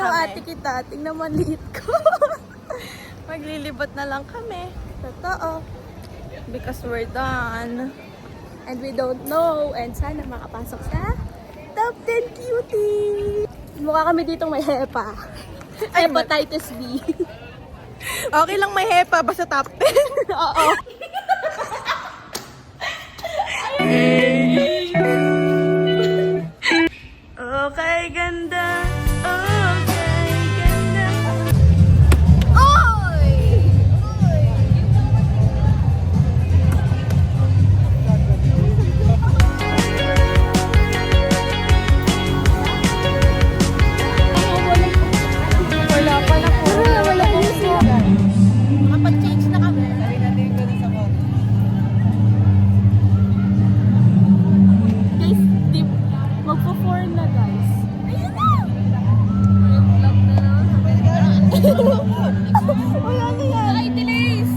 yung ate kita. Tingnan mo, liit ko. Maglilibot na lang kami. Totoo. Because we're done. And we don't know. And sana makapasok sa Top 10 Cutie. Mukha kami ditong may hepa. Hepatitis B. Okay lang may hepa, basta top 10. Oo. Okay, ganda. Okay, ganda. Oy! Oy! Wala pala po. Wala po siya. Makapag-change na kami. Guys, di magpo-4 na guys. Ayun na! Wala na yan. Ay, delays!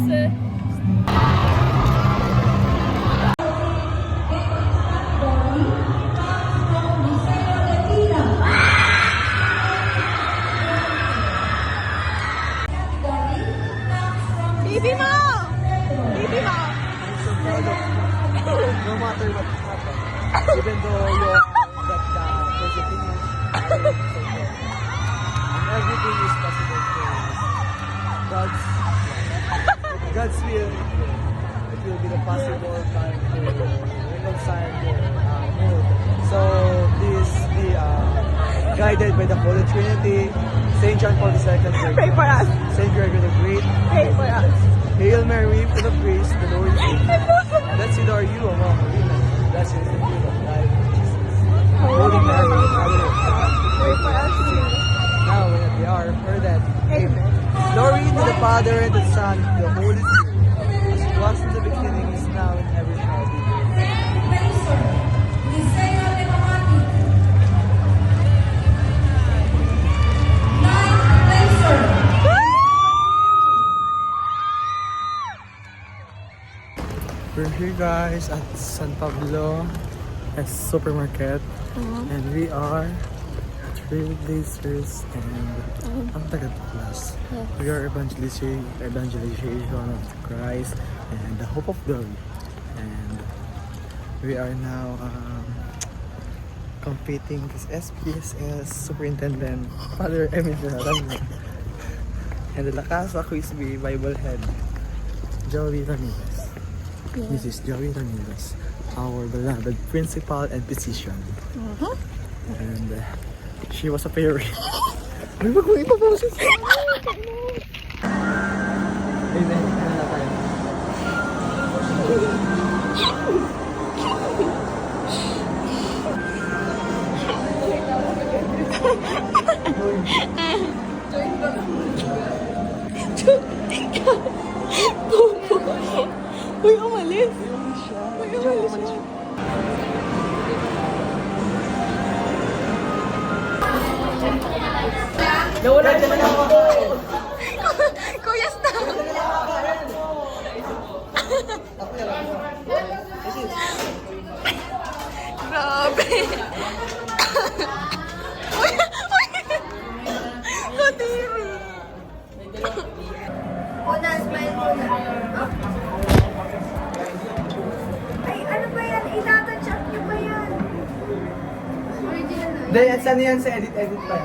Bibi mo! Bibi mo! No matter what happens, even though you're that positive news, and everything is possible for God's God's will. It will be the possible time to reconcile your mood. So please be guided by the Holy Trinity, Saint John Paul II, Pray for us. Saint Gregory the Great. Pray for us. Hail Mary, full of grace, the Lord is with you. Blessed are you among women. Blessed is the fruit of thy womb, Jesus. Holy Mary, Mother of God, pray for us sinners, now and at the hour of our death. Amen. Glory to the Father, and to the Son, and to the Holy Spirit, as it was in the beginning, is now, and ever shall be. We're here guys at San Pablo supermarket, and we are trailblazers and ang taga class. We are evangelization of Christ and the hope of glory, and we are now competing with SPSS Superintendent Father Emil Ramirez and the La Casa Quizby Bible Head Joey Ramirez. This is Joey Ramirez, our beloved principal and physician. And she was a fairy. Ay, wag mo ipaposes. Amen. Ano na tayo? Uy, umalis! Uy, umalis siya. Nawala naman ako. Kuya, stop! Grabe! Uy! Uy! Kadiri! Una, smile muna. Ay, ano ba yan? Itatachat niyo ba yan? Original na. Dahil, saan yan sa edit pa?